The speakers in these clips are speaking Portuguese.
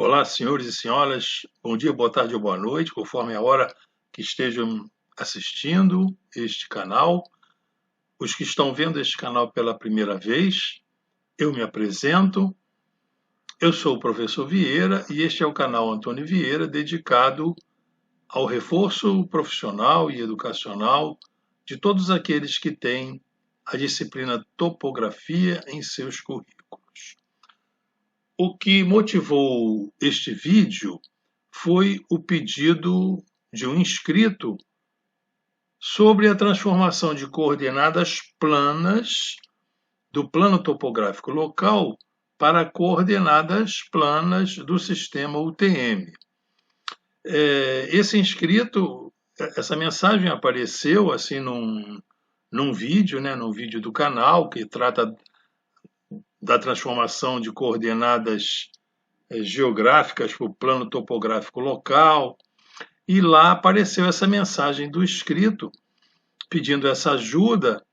Olá, senhores e senhoras, bom dia, boa tarde ou boa noite, conforme a hora que estejam assistindo este canal. Os que estão vendo este canal pela primeira vez, eu me apresento. Eu sou o professor Vieira e este é o canal Antônio Vieira, dedicado ao reforço profissional e educacional de todos aqueles que têm a disciplina topografia em seus currículos. O que motivou este vídeo foi o pedido de um inscrito sobre a transformação de coordenadas planas do plano topográfico local para coordenadas planas do sistema UTM. Esse inscrito, essa mensagem apareceu assim num vídeo, num vídeo do canal que trata da transformação de coordenadas geográficas para o plano topográfico local, e lá apareceu essa mensagem do inscrito pedindo essa ajuda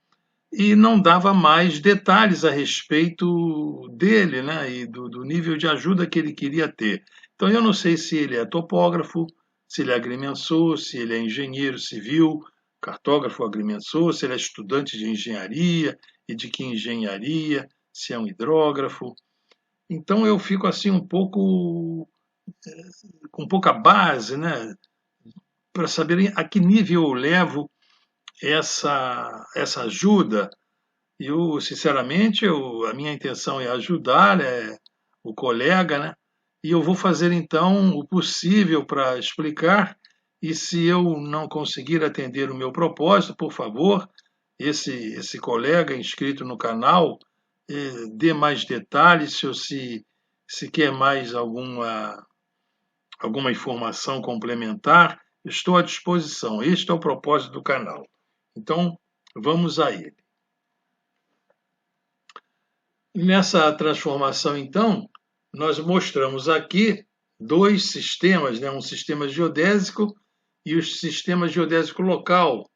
e não dava mais detalhes a respeito dele, e do nível de ajuda que ele queria ter. Então eu não sei se ele é topógrafo, se ele é agrimensor, se ele é engenheiro civil, cartógrafo, agrimensor, se ele é estudante de engenharia e de que engenharia, se é um hidrógrafo. Então eu fico assim um pouco com pouca base, para saber a que nível eu levo essa ajuda. Eu, sinceramente, a minha intenção é ajudar o colega, e eu vou fazer então o possível para explicar. E se eu não conseguir atender o meu propósito, por favor, esse colega inscrito no canal dê mais detalhes, se quer mais alguma informação complementar, estou à disposição. Este é o propósito do canal. Então, vamos a ele. Nessa transformação, então, nós mostramos aqui dois sistemas, um sistema geodésico e o sistema geodésico local,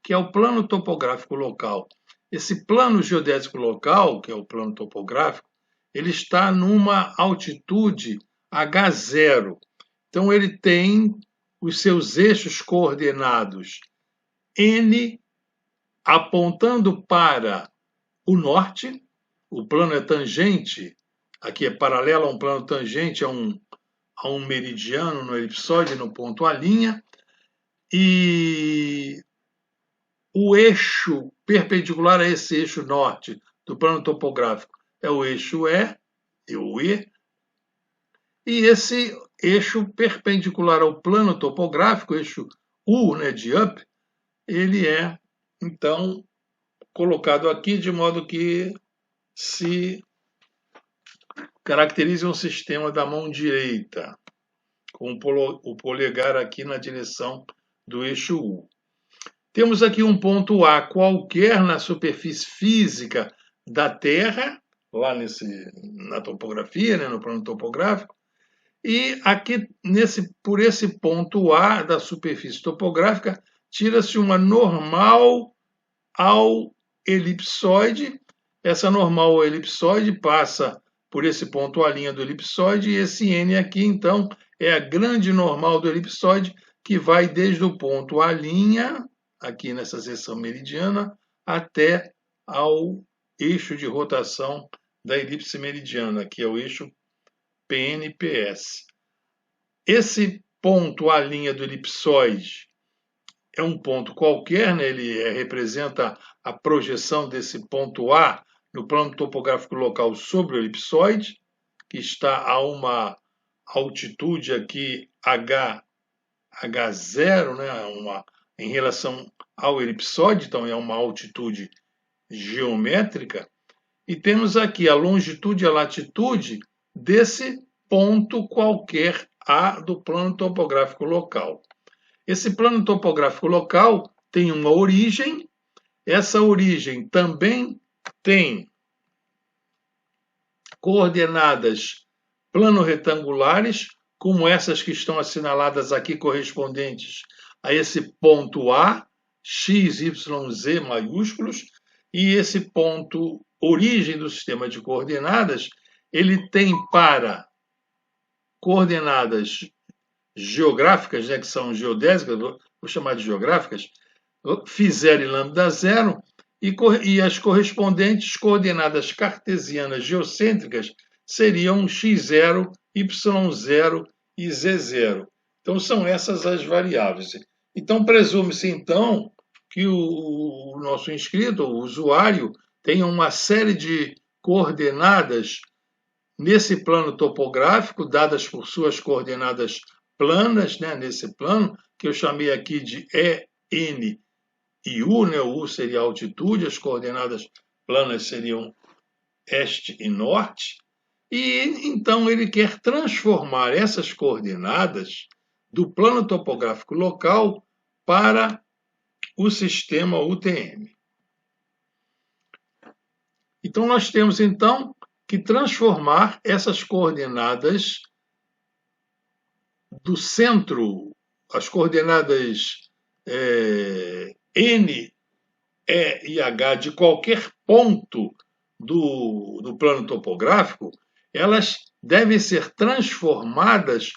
que é o plano topográfico local. Esse plano geodésico local, que é o plano topográfico, ele está numa altitude H0. Então, ele tem os seus eixos coordenados N apontando para o norte. O plano é tangente, aqui é paralelo a um plano tangente a um meridiano no elipsoide, no ponto A', e o eixo perpendicular a esse eixo norte do plano topográfico é o eixo E, e esse eixo perpendicular ao plano topográfico, eixo U, de up, ele é, então, colocado aqui de modo que se caracteriza um sistema da mão direita, com o polegar aqui na direção do eixo U. Temos aqui um ponto A qualquer na superfície física da Terra, lá na topografia, no plano topográfico, e aqui, por esse ponto A da superfície topográfica, tira-se uma normal ao elipsoide. Essa normal ao elipsoide passa por esse ponto A' do elipsoide, e esse N aqui, então, é a grande normal do elipsoide, que vai desde o ponto A', aqui nessa seção meridiana, até ao eixo de rotação da elipse meridiana, que é o eixo PN-PS. Esse ponto A' do elipsoide é um ponto qualquer, ele representa a projeção desse ponto A no plano topográfico local sobre o elipsoide, que está a uma altitude aqui H0, em relação ao elipsoide, então é uma altitude geométrica, e temos aqui a longitude e a latitude desse ponto qualquer A do plano topográfico local. Esse plano topográfico local tem uma origem, essa origem também tem coordenadas plano-retangulares, como essas que estão assinaladas aqui, correspondentes a esse ponto A, x, y, z maiúsculos, e esse ponto origem do sistema de coordenadas, ele tem para coordenadas geográficas, né, que são geodésicas, vou chamar de geográficas, φ0 e λ0, e as correspondentes coordenadas cartesianas geocêntricas seriam x0, y0 e z0. Então, são essas as variáveis. Então, presume-se, então, que o nosso inscrito, o usuário, tenha uma série de coordenadas nesse plano topográfico, dadas por suas coordenadas planas, né, nesse plano, que eu chamei aqui de E, N e U, né? O U seria a altitude, as coordenadas planas seriam este e norte, e então ele quer transformar essas coordenadas do plano topográfico local para o sistema UTM. Então nós temos então que transformar essas coordenadas do centro, as coordenadas N, E e H de qualquer ponto do plano topográfico, elas devem ser transformadas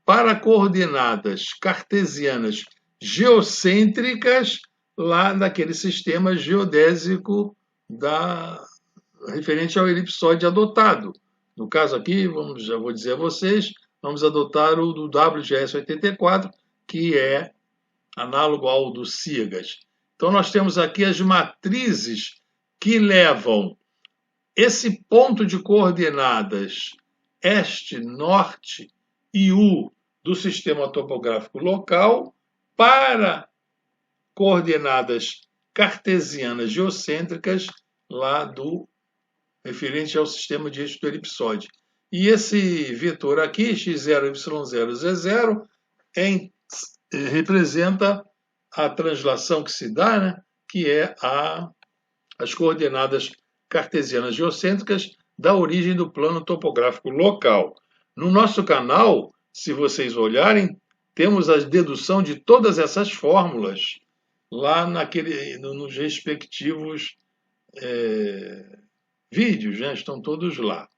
para coordenadas cartesianas geocêntricas lá naquele sistema geodésico referente ao elipsoide adotado. No caso aqui, já vou dizer a vocês, vamos adotar o do WGS 84, que é análogo ao do SIGAS. Então, nós temos aqui as matrizes que levam esse ponto de coordenadas este, norte e U do sistema topográfico local para coordenadas cartesianas geocêntricas lá referente ao sistema de eixo do elipsoide. E esse vetor aqui, x0, y0, z0, representa a translação que se dá, né, que é as coordenadas cartesianas geocêntricas da origem do plano topográfico local. No nosso canal, se vocês olharem, temos a dedução de todas essas fórmulas lá nos respectivos vídeos, né? Estão todos lá.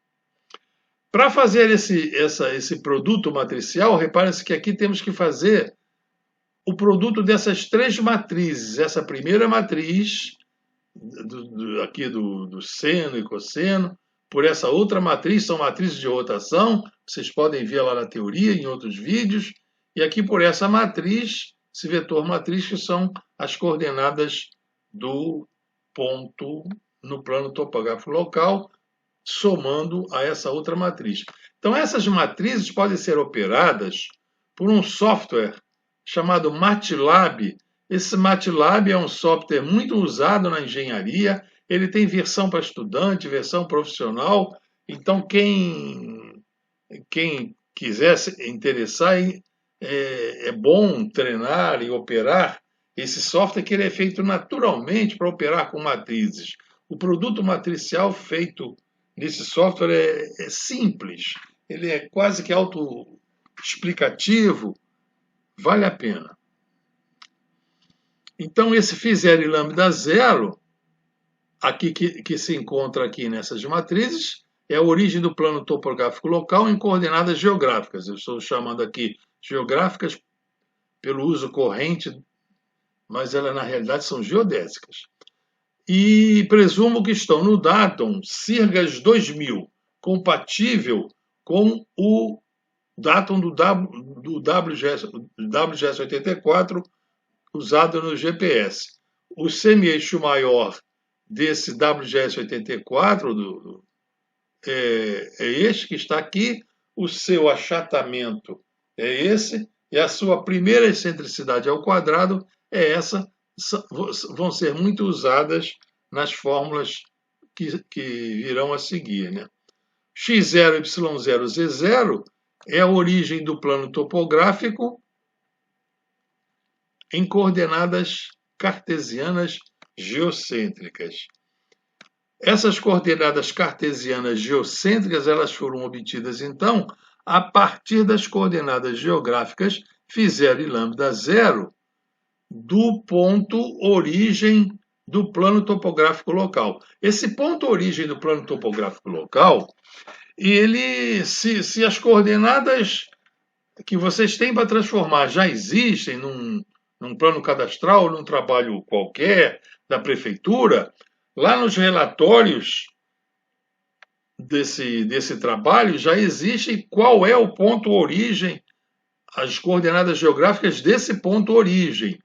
Para fazer esse produto matricial, repare-se que aqui temos que fazer o produto dessas três matrizes. Essa primeira matriz, aqui do seno e cosseno, por essa outra matriz, são matrizes de rotação, vocês podem ver lá na teoria, em outros vídeos, e aqui por essa matriz, esse vetor matriz, que são as coordenadas do ponto no plano topográfico local, somando a essa outra matriz. Então, essas matrizes podem ser operadas por um software chamado MATLAB. Esse MATLAB é um software muito usado na engenharia, ele tem versão para estudante, versão profissional, então quem quiser se interessar, é bom treinar e operar esse software, que ele é feito naturalmente para operar com matrizes. O produto matricial feito nesse software é simples, ele é quase que autoexplicativo, vale a pena. Então, esse φ0 e λ0, aqui que se encontra aqui nessas matrizes, é a origem do plano topográfico local em coordenadas geográficas. Eu estou chamando aqui geográficas pelo uso corrente, mas elas na realidade são geodésicas. E presumo que estão no Datum SIRGAS 2000, compatível com o Datum do WGS 84 usado no GPS. O semi-eixo maior desse WGS 84 é este que está aqui, o seu achatamento é esse, e a sua primeira excentricidade ao quadrado é essa, vão ser muito usadas nas fórmulas que virão a seguir, né? x0, y0, z0 é a origem do plano topográfico em coordenadas cartesianas geocêntricas. Essas coordenadas cartesianas geocêntricas, elas foram obtidas, então, a partir das coordenadas geográficas φ0 e λ0 do ponto origem do plano topográfico local. Esse ponto origem do plano topográfico local, E ele, se as coordenadas que vocês têm para transformar já existem num plano cadastral, num trabalho qualquer da prefeitura, lá nos relatórios desse trabalho já existe qual é o ponto origem, as coordenadas geográficas desse ponto origem.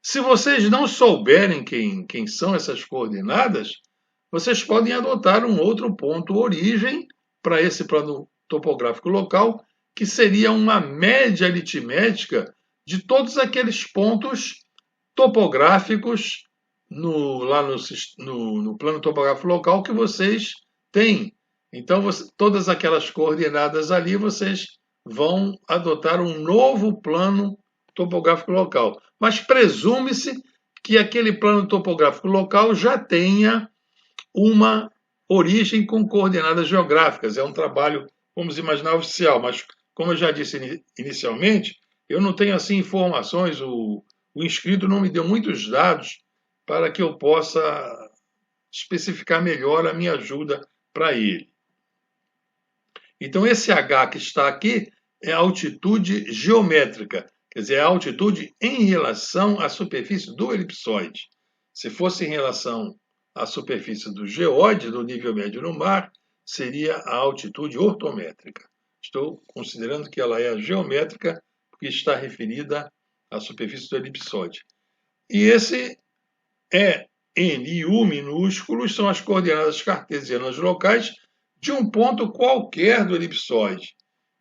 Se vocês não souberem quem são essas coordenadas, vocês podem adotar um outro ponto origem para esse plano topográfico local, que seria uma média aritmética de todos aqueles pontos topográficos lá no plano topográfico local que vocês têm. Então, todas aquelas coordenadas ali, vocês vão adotar um novo plano topográfico local. Mas presume-se que aquele plano topográfico local já tenha uma origem com coordenadas geográficas. É um trabalho, vamos imaginar, oficial, mas como eu já disse inicialmente, eu não tenho assim informações, o inscrito não me deu muitos dados para que eu possa especificar melhor a minha ajuda para ele. Então, esse H que está aqui é a altitude geométrica, quer dizer, é a altitude em relação à superfície do elipsoide. Se fosse em relação à superfície do geóide, do nível médio no mar, seria a altitude ortométrica. Estou considerando que ela é a geométrica, porque está referida à superfície do elipsoide. E esse E, N e U minúsculos são as coordenadas cartesianas locais de um ponto qualquer do elipsoide.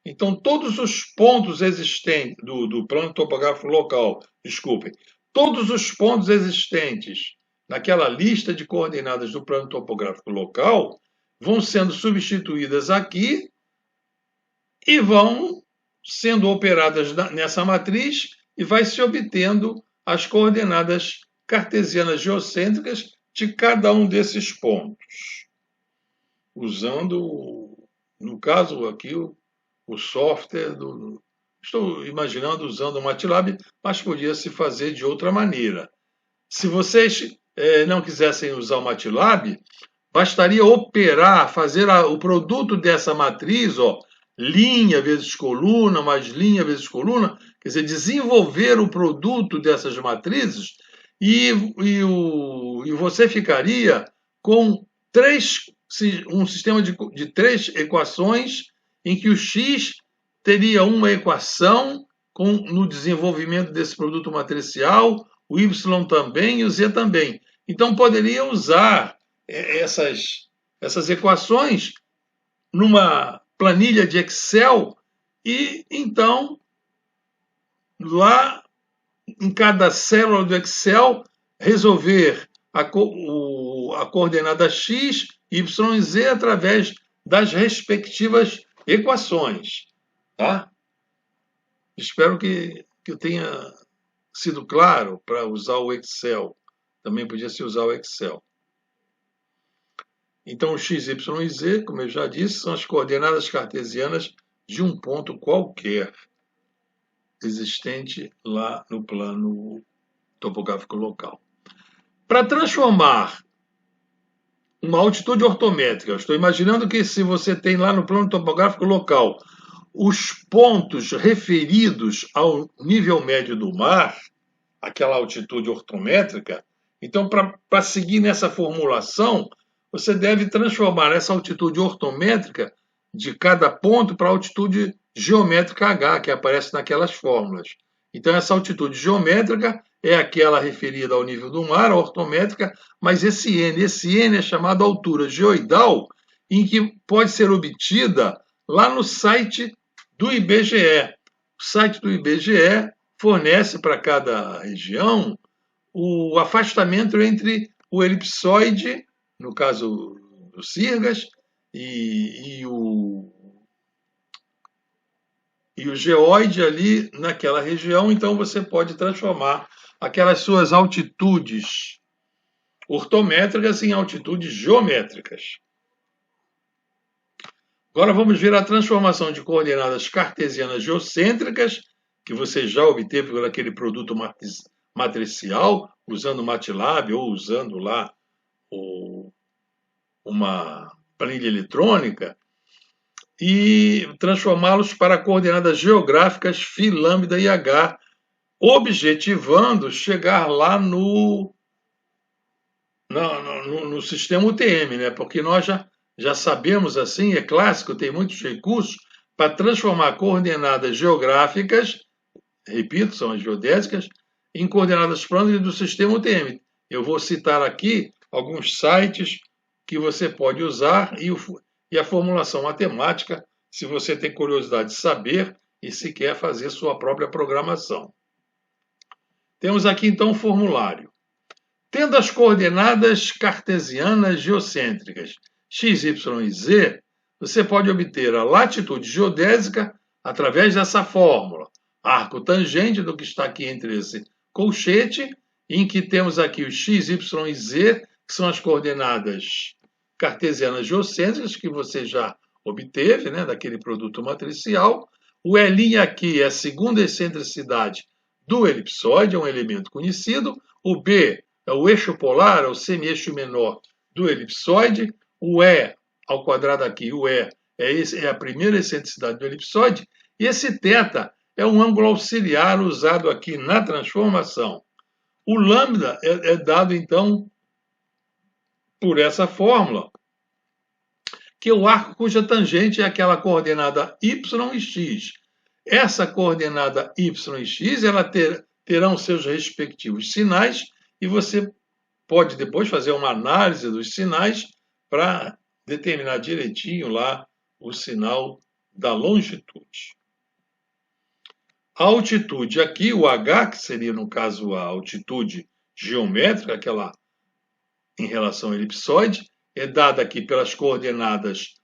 Então, todos os pontos existentes do plano topográfico local, desculpem, todos os pontos existentes naquela lista de coordenadas do plano topográfico local vão sendo substituídas aqui e vão sendo operadas nessa matriz e vai se obtendo as coordenadas cartesianas geocêntricas de cada um desses pontos, usando, no caso aqui, o software estou imaginando usando o MATLAB, mas podia se fazer de outra maneira. Se vocês não quisessem usar o MATLAB, bastaria operar, fazer o produto dessa matriz, ó, linha vezes coluna, mais linha vezes coluna, quer dizer, desenvolver o produto dessas matrizes e você ficaria com um sistema de três equações em que o x teria uma equação no desenvolvimento desse produto matricial, o y também e o z também. Então, poderia usar essas equações numa planilha de Excel e, então, lá em cada célula do Excel, resolver a coordenada x, y e z através das respectivas equações. Tá? Espero que eu tenha sido claro para usar o Excel. Também podia se usar o Excel. Então, x, y e z, como eu já disse, são as coordenadas cartesianas de um ponto qualquer existente lá no plano topográfico local. Para transformar uma altitude ortométrica, eu estou imaginando que se você tem lá no plano topográfico local os pontos referidos ao nível médio do mar, aquela altitude ortométrica, então para seguir nessa formulação, você deve transformar essa altitude ortométrica de cada ponto para a altitude geométrica H, que aparece naquelas fórmulas. Então, essa altitude geométrica é aquela referida ao nível do mar, a ortométrica, mas esse N é chamado altura geoidal, em que pode ser obtida lá no site do IBGE. O site do IBGE fornece para cada região o afastamento entre o elipsoide, no caso do Sirgas, e o geóide ali naquela região. Então você pode transformar aquelas suas altitudes ortométricas em altitudes geométricas. Agora vamos ver a transformação de coordenadas cartesianas geocêntricas, que você já obteve por aquele produto matricial, usando o MATLAB ou usando lá uma planilha eletrônica. e transformá-los para coordenadas geográficas φ, lambda e h, objetivando chegar lá no sistema UTM, né? Porque nós já sabemos, assim, é clássico, tem muitos recursos para transformar coordenadas geográficas, repito, são as geodésicas, em coordenadas planas do sistema UTM. Eu vou citar aqui alguns sites que você pode usar e a formulação matemática, se você tem curiosidade de saber e se quer fazer sua própria programação. Temos aqui, então, o formulário. Tendo as coordenadas cartesianas geocêntricas x, y e z, você pode obter a latitude geodésica através dessa fórmula. Arco tangente do que está aqui entre esse colchete, em que temos aqui os x, y e z, que são as coordenadas cartesianas geocêntricas, que você já obteve, né, daquele produto matricial. O L aqui é a segunda excentricidade do elipsóide, é um elemento conhecido. O B é o eixo polar, é o semi-eixo menor do elipsóide. O E ao quadrado aqui, o E é a primeira excentricidade do elipsóide. E esse θ é um ângulo auxiliar usado aqui na transformação. O lambda é dado, então, por essa fórmula, que é o arco cuja tangente é aquela coordenada y e x. Essa coordenada y e x ela terão seus respectivos sinais e você pode depois fazer uma análise dos sinais para determinar direitinho lá o sinal da longitude. A altitude aqui, o h, que seria no caso a altitude geométrica, aquela em relação ao elipsóide, é dada aqui pelas coordenadas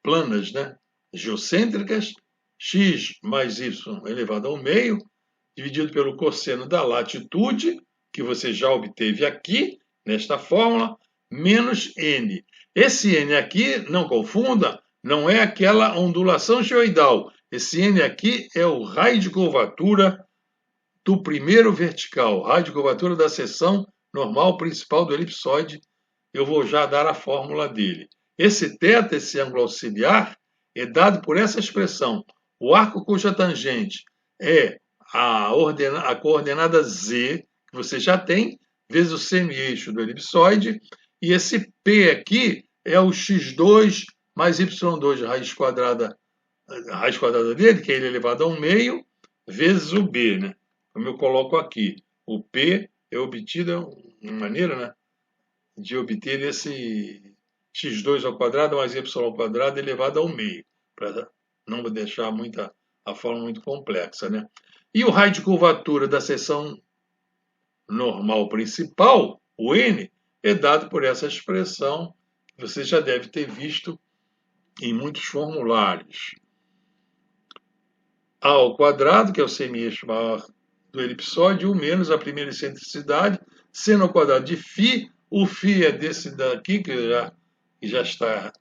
planas, né, geocêntricas, x mais y elevado ao meio, dividido pelo cosseno da latitude, que você já obteve aqui, nesta fórmula, menos n. Esse n aqui, não confunda, não é aquela ondulação geoidal. Esse n aqui é o raio de curvatura do primeiro vertical, raio de curvatura da seção normal principal do elipsóide. Eu vou já dar a fórmula dele. Esse θ, esse ângulo auxiliar, é dado por essa expressão. O arco cuja tangente é a coordenada z, que você já tem, vezes o semi-eixo do elipsóide, e esse P aqui é o x2 mais y2, raiz quadrada dele, que é ele elevado ao meio, vezes o B, né? Como eu coloco aqui. O P é obtido, uma maneira, né, de obter esse x2 ao quadrado mais y ao quadrado elevado ao meio, para não deixar a fórmula muito complexa, né? E o raio de curvatura da seção normal principal, o n, é dado por essa expressão que você já deve ter visto em muitos formulários. A ao quadrado, que é o semi-eixo maior do elipsóide, o menos a primeira excentricidade, seno ao quadrado de φ. O φ é desse daqui, que já está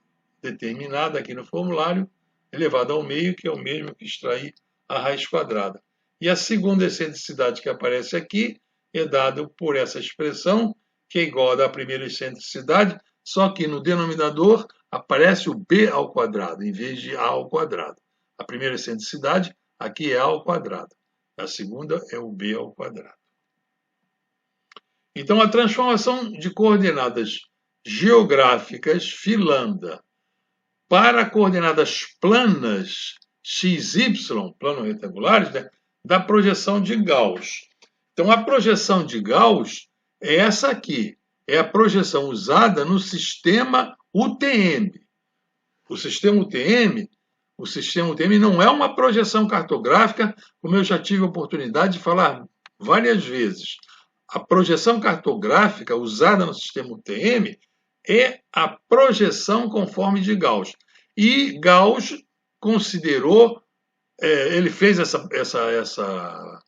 determinado aqui no formulário, elevado ao meio, que é o mesmo que extrair a raiz quadrada. E a segunda excentricidade que aparece aqui é dada por essa expressão, que é igual à da primeira excentricidade, só que no denominador aparece o b ao quadrado, em vez de a ao quadrado. A primeira excentricidade aqui é a ao quadrado. A segunda é o b ao quadrado. Então, a transformação de coordenadas geográficas φ, lambda, para coordenadas planas x, y, planos retangulares, né, da projeção de Gauss. Então, a projeção de Gauss é essa aqui. É a projeção usada no sistema UTM. O sistema UTM não é uma projeção cartográfica, como eu já tive a oportunidade de falar várias vezes. A projeção cartográfica usada no sistema UTM é a projeção conforme de Gauss. E Gauss considerou, ele fez essa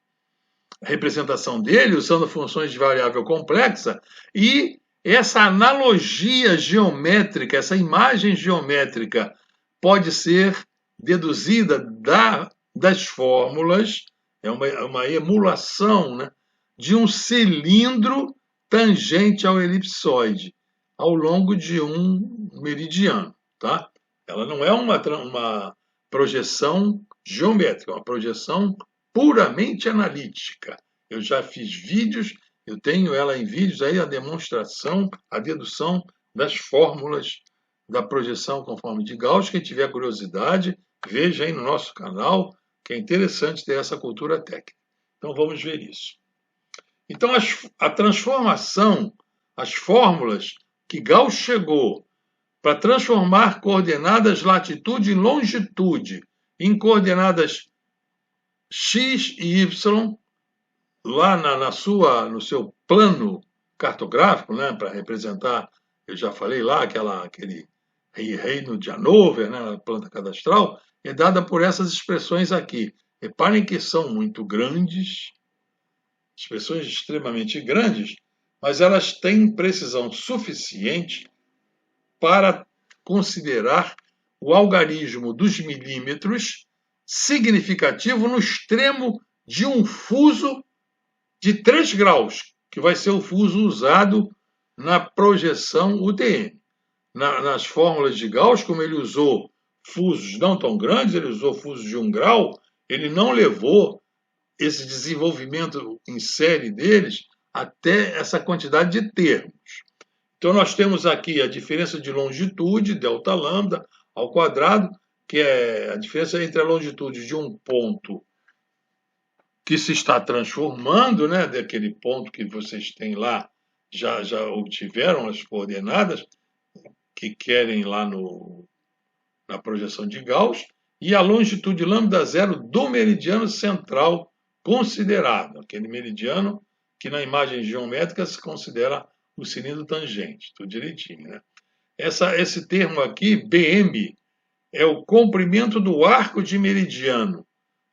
representação dele usando funções de variável complexa, e essa analogia geométrica, essa imagem geométrica pode ser deduzida das fórmulas, é uma emulação, né, de um cilindro tangente ao elipsóide ao longo de um meridiano, tá? Ela não é uma projeção geométrica, é uma projeção puramente analítica. Eu já fiz vídeos, eu tenho ela em vídeos aí, a demonstração, a dedução das fórmulas da projeção conforme de Gauss. Quem tiver curiosidade, veja aí no nosso canal, que é interessante ter essa cultura técnica. Então vamos ver isso. Então a transformação, as fórmulas que Gauss chegou para transformar coordenadas latitude e longitude em coordenadas x e y lá no seu plano cartográfico, né, para representar, eu já falei lá, aquele reino de Hanover, né, a planta cadastral, é dada por essas expressões aqui. Reparem que são muito grandes, expressões extremamente grandes, mas elas têm precisão suficiente para considerar o algarismo dos milímetros significativo no extremo de um fuso de 3 graus, que vai ser o fuso usado na projeção UTM. Nas fórmulas de Gauss, como ele usou fusos não tão grandes, ele usou fusos de 1 grau, ele não levou esse desenvolvimento em série deles até essa quantidade de termos. Então, nós temos aqui a diferença de longitude, delta lambda, ao quadrado, que é a diferença entre a longitude de um ponto que se está transformando, né, daquele ponto que vocês têm lá, já obtiveram as coordenadas que querem lá na projeção de Gauss, e a longitude lambda zero do meridiano central considerado, aquele meridiano que na imagem geométrica se considera o cilindro tangente, tudo direitinho, né? Esse termo aqui, BM, é o comprimento do arco de meridiano,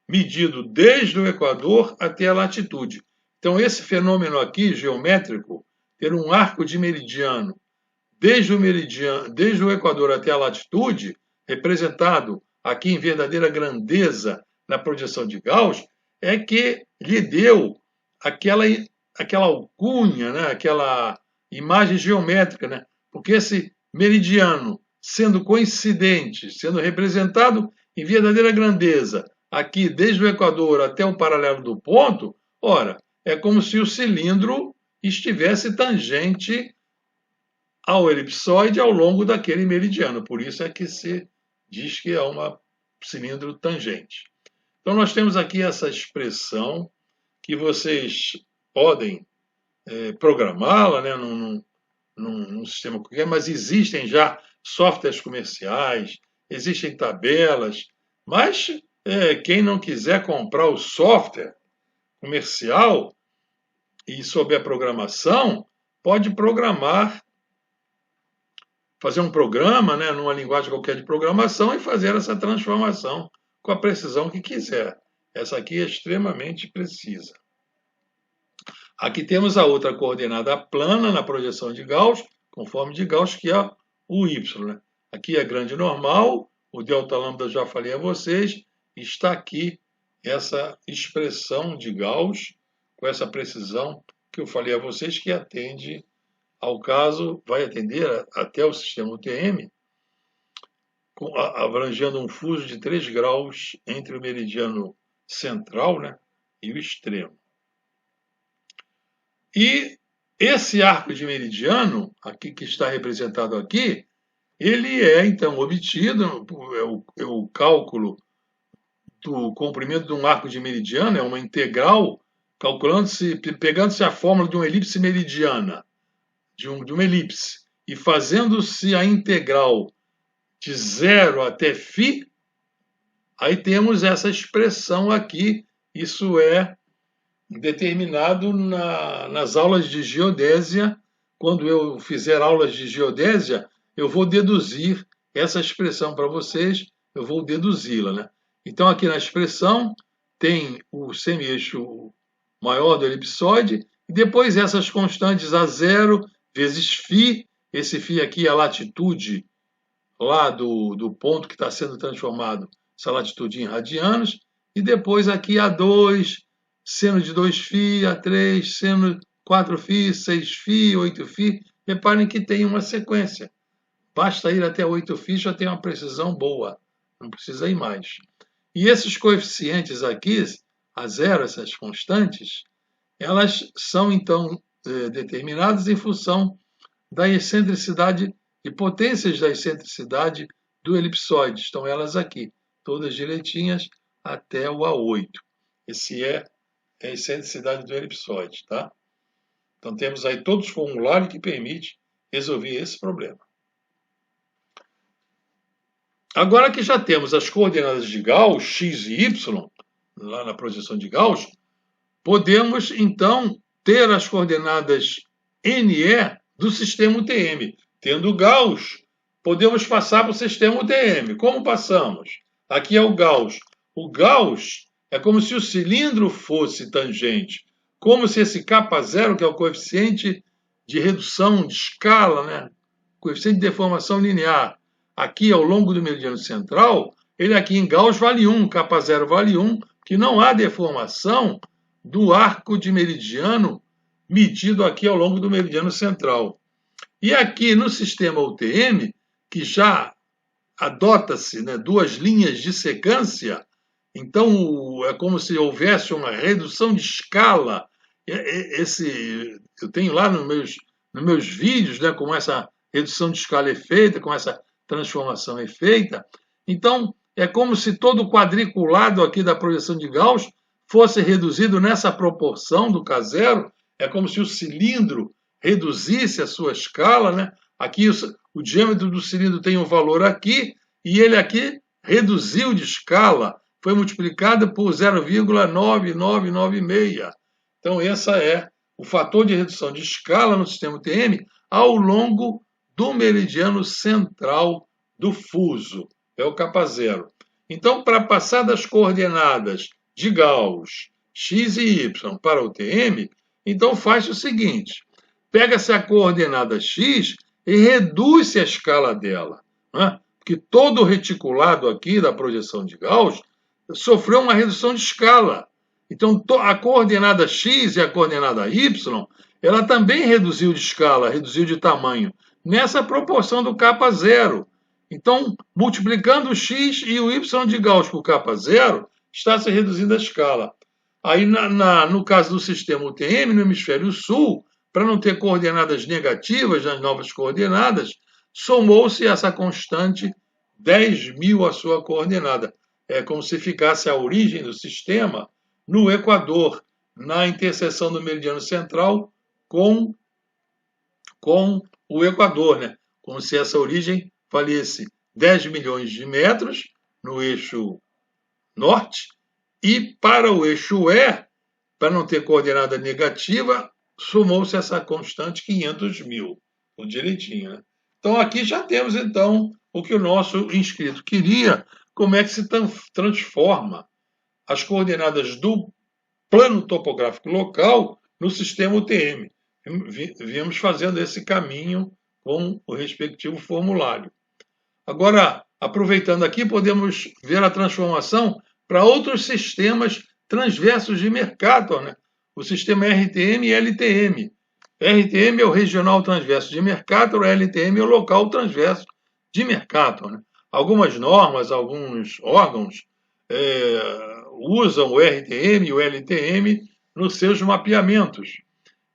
medido desde o Equador até a latitude. Então, esse fenômeno aqui, geométrico, ter um arco de meridiano desde o Equador até a latitude, representado aqui em verdadeira grandeza na projeção de Gauss, é que lhe deu aquela alcunha, né? Aquela imagem geométrica, né? Porque esse meridiano, sendo coincidente, sendo representado em verdadeira grandeza, aqui desde o Equador até o paralelo do ponto, ora, é como se o cilindro estivesse tangente ao elipsoide ao longo daquele meridiano. Por isso é que se diz que é um cilindro tangente. Então, nós temos aqui essa expressão que vocês podem programá-la, né, num sistema qualquer, mas existem já softwares comerciais, existem tabelas, mas quem não quiser comprar o software comercial e souber a programação, pode programar, fazer um programa, né, numa linguagem qualquer de programação e fazer essa transformação com a precisão que quiser. Essa aqui é extremamente precisa. Aqui temos a outra coordenada plana na projeção de Gauss, conforme de Gauss, que é o y. Né? Aqui é grande normal, o delta lambda já falei a vocês, está aqui essa expressão de Gauss, com essa precisão que eu falei a vocês, que atende ao caso, vai atender até o sistema UTM, abrangendo um fuso de 3 graus entre o meridiano central, né, e o extremo. E esse arco de meridiano, aqui que está representado aqui, ele é então obtido, é o cálculo do comprimento de um arco de meridiano, é uma integral, pegando-se a fórmula de uma elipse meridiana, de uma elipse, e fazendo-se a integral de 0 até φ, aí temos essa expressão aqui, isso é determinado nas aulas de geodésia. Quando eu fizer aulas de geodésia, eu vou deduzir essa expressão para vocês, eu vou deduzi-la, né? Então, aqui na expressão, tem o semi-eixo maior do elipsoide, e depois essas constantes A0 vezes φ, esse φ aqui é a latitude lá do ponto que está sendo transformado, essa latitude em radianos, e depois aqui A2, seno de 2φ, A3, seno 4φ, 6φ, 8φ. Reparem que tem uma sequência. basta ir até 8 φ, já tem uma precisão boa, não precisa ir mais. E esses coeficientes aqui, a zero, essas constantes, elas são então determinadas em função da excentricidade e potências da excentricidade do elipsoide. Estão elas aqui, todas direitinhas até o A8. Esse é a excentricidade do elipsoide, tá? Então temos aí todos os formulários que permitem resolver esse problema. Agora que já temos as coordenadas de Gauss, x e y, lá na projeção de Gauss, podemos então ter as coordenadas NE do sistema UTM. Tendo Gauss, podemos passar para o sistema UTM. Como passamos? Aqui é o Gauss. O Gauss é como se o cilindro fosse tangente, como se esse K0, que é o coeficiente de redução de escala, né? Coeficiente de deformação linear, aqui ao longo do meridiano central, ele aqui em Gauss vale 1, K0 vale 1, que não há deformação do arco de meridiano medido aqui ao longo do meridiano central. E aqui no sistema UTM, que já adota-se, né, duas linhas de secância, então é como se houvesse uma redução de escala. Eu tenho lá nos meus vídeos, né, como essa redução de escala é feita, como essa transformação é feita. Então, é como se todo o quadriculado aqui da projeção de Gauss fosse reduzido nessa proporção do K0, é como se o cilindro reduzisse a sua escala, né? Aqui o diâmetro do cilindro tem um valor aqui, e ele aqui reduziu de escala, foi multiplicado por 0,9996. Então, esse é o fator de redução de escala no sistema UTM ao longo do meridiano central do fuso, é o K0. Então, para passar das coordenadas de Gauss, x e y para o UTM, então faz o seguinte, pega-se a coordenada x e reduz-se a escala dela, né? Porque todo o reticulado aqui da projeção de Gauss sofreu uma redução de escala. Então, a coordenada x e a coordenada y, ela também reduziu de escala, reduziu de tamanho, nessa proporção do K0. Então, multiplicando o x e o y de Gauss por K0, está se reduzindo a escala. Aí, no caso do sistema UTM, no hemisfério sul, para não ter coordenadas negativas nas novas coordenadas, somou-se essa constante 10.000 à sua coordenada. É como se ficasse a origem do sistema no Equador, na interseção do meridiano central com o Equador, né? Como se essa origem valesse 10 milhões de metros no eixo norte, e para o eixo E, para não ter coordenada negativa, somou-se essa constante 500.000, tudo direitinho, né? Então aqui já temos então o que o nosso inscrito queria, como é que se transforma as coordenadas do plano topográfico local no sistema UTM. Viemos fazendo esse caminho com o respectivo formulário. Agora, aproveitando aqui, podemos ver a transformação para outros sistemas transversos de Mercator, né? O sistema RTM e LTM. RTM é o regional transverso de Mercator, LTM é o local transverso de Mercator, né? Algumas normas, alguns órgãos usam o RTM e o LTM nos seus mapeamentos.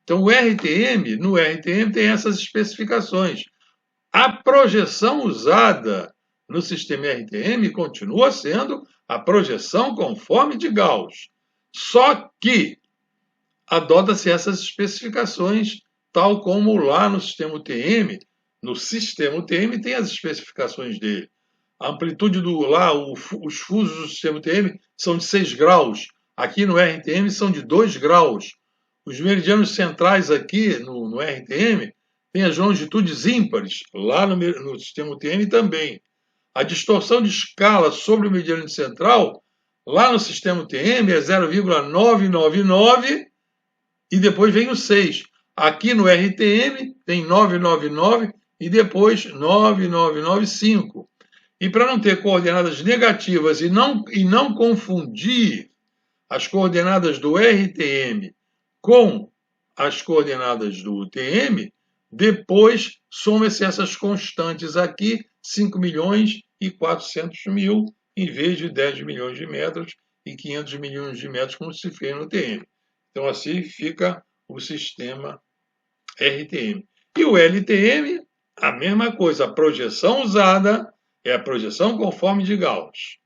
Então, no RTM tem essas especificações. A projeção usada no sistema RTM continua sendo a projeção conforme de Gauss. Só que adota-se essas especificações, tal como lá no sistema UTM. No sistema UTM tem as especificações dele. A amplitude os fusos do sistema UTM são de 6 graus. Aqui no RTM são de 2 graus. Os meridianos centrais aqui no RTM têm as longitudes ímpares. Lá no sistema UTM também. A distorção de escala sobre o meridiano central, lá no sistema UTM, é 0,999 e depois vem o 6. Aqui no RTM tem 999 e depois 9995. E para não ter coordenadas negativas e não confundir as coordenadas do RTM com as coordenadas do UTM, Depois, soma-se essas constantes aqui, 5.400.000, em vez de 10 milhões de metros e 500 milhões de metros, como se fez no TM. Então, assim fica o sistema RTM. E o LTM, a mesma coisa. A projeção usada é a projeção conforme de Gauss.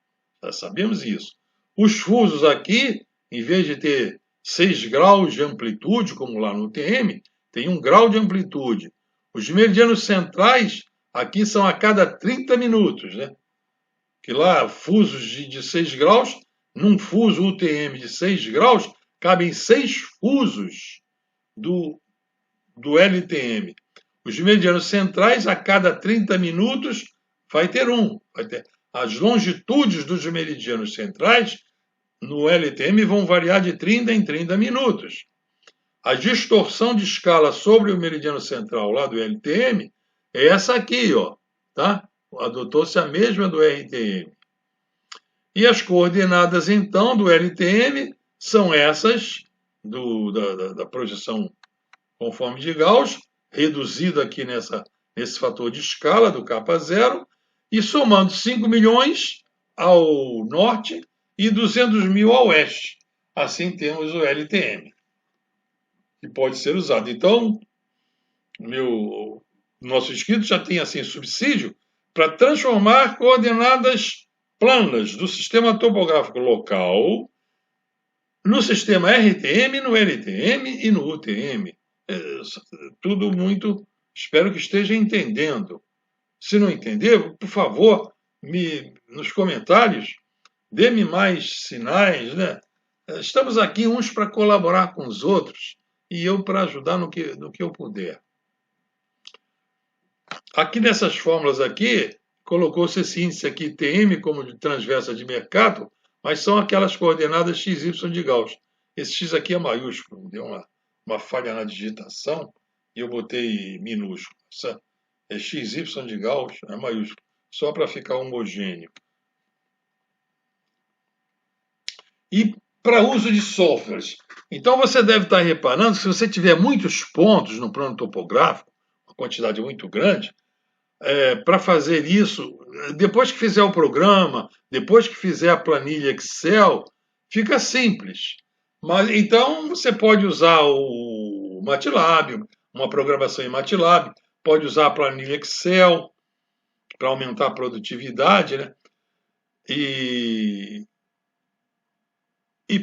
Já sabemos isso. Os fusos aqui, em vez de ter 6 graus de amplitude, como lá no TM, tem 1 grau de amplitude. Os meridianos centrais aqui são a cada 30 minutos, né? Que lá, fusos de 6 graus, num fuso UTM de 6 graus, cabem 6 fusos do LTM. Os meridianos centrais, a cada 30 minutos, vai ter um. As longitudes dos meridianos centrais no LTM vão variar de 30 em 30 minutos. A distorção de escala sobre o meridiano central lá do LTM é essa aqui, ó, tá? Adotou-se a mesma do RTM. E as coordenadas, então, do LTM são essas da projeção conforme de Gauss, reduzida aqui nesse fator de escala do K0, e somando 5 milhões ao norte e 200.000 ao oeste. Assim temos o LTM, que pode ser usado. Então, nosso inscrito já tem assim subsídio para transformar coordenadas planas do sistema topográfico local no sistema RTM, no LTM e no UTM. Tudo muito... Espero que esteja entendendo. Se não entender, por favor, nos comentários, dê-me mais sinais, né? Estamos aqui uns para colaborar com os outros e eu para ajudar no que eu puder. Aqui nessas fórmulas aqui, colocou-se esse índice aqui, TM, como de transversa de Mercator, mas são aquelas coordenadas XY de Gauss. Esse X aqui é maiúsculo, deu uma falha na digitação e eu botei minúsculo. Essa é XY de Gauss, é maiúsculo, só para ficar homogêneo. E para uso de softwares. Então você deve estar reparando que se você tiver muitos pontos no plano topográfico, uma quantidade muito grande, para fazer isso, depois que fizer o programa, depois que fizer a planilha Excel, fica simples. Mas então você pode usar o MATLAB, uma programação em MATLAB, pode usar a planilha Excel para aumentar a produtividade, né? E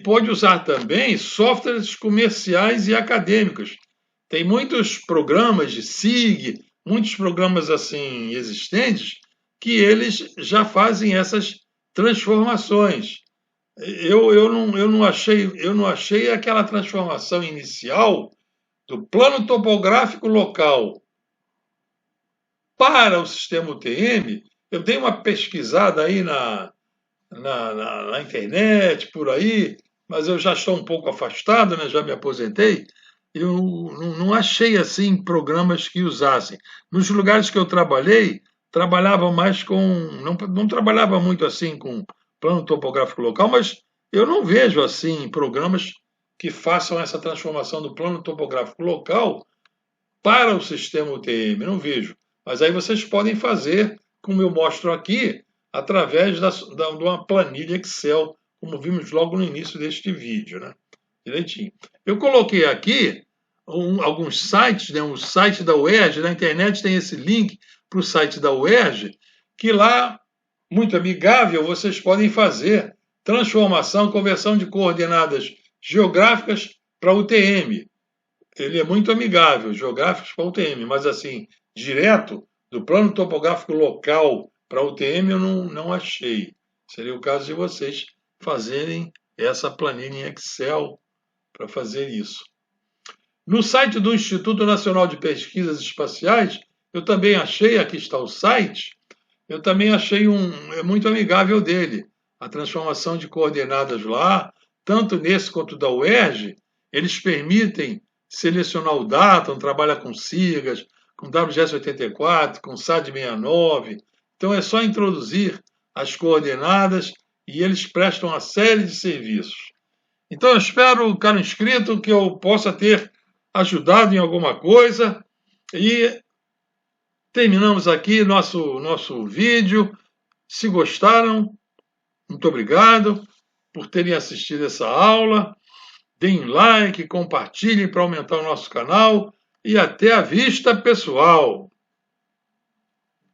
pode usar também softwares comerciais e acadêmicos. Tem muitos programas de SIG, muitos programas assim existentes, que eles já fazem essas transformações. Eu não achei aquela transformação inicial do plano topográfico local para o sistema UTM. Eu dei uma pesquisada aí na internet, por aí, mas eu já estou um pouco afastado, né? Já me aposentei. Eu não achei assim programas que usassem. Nos lugares que eu trabalhei, trabalhava mais com... Não trabalhava muito assim com plano topográfico local, mas eu não vejo assim programas que façam essa transformação do plano topográfico local para o sistema UTM. Não vejo. Mas aí vocês podem fazer, como eu mostro aqui, através de uma planilha Excel, como vimos logo no início deste vídeo, né? Direitinho. Eu coloquei aqui alguns sites, né? Um site da UERJ, na internet tem esse link para o site da UERJ, que lá, muito amigável, vocês podem fazer transformação, conversão de coordenadas geográficas para UTM. Ele é muito amigável, geográficos para UTM, mas assim, direto do plano topográfico local para UTM eu não achei. Seria o caso de vocês fazerem essa planilha em Excel para fazer isso. No site do Instituto Nacional de Pesquisas Espaciais, eu também achei, aqui está o site, eu também achei muito amigável dele. A transformação de coordenadas lá, tanto nesse quanto da UERJ, eles permitem selecionar o datum, trabalha com SIGAS, com WGS84, com SAD69. Então é só introduzir as coordenadas e eles prestam uma série de serviços. Então eu espero, caro inscrito, que eu possa ter ajudado em alguma coisa. E terminamos aqui nosso vídeo. Se gostaram, muito obrigado por terem assistido essa aula. Deem like, compartilhem para aumentar o nosso canal e até a vista, pessoal!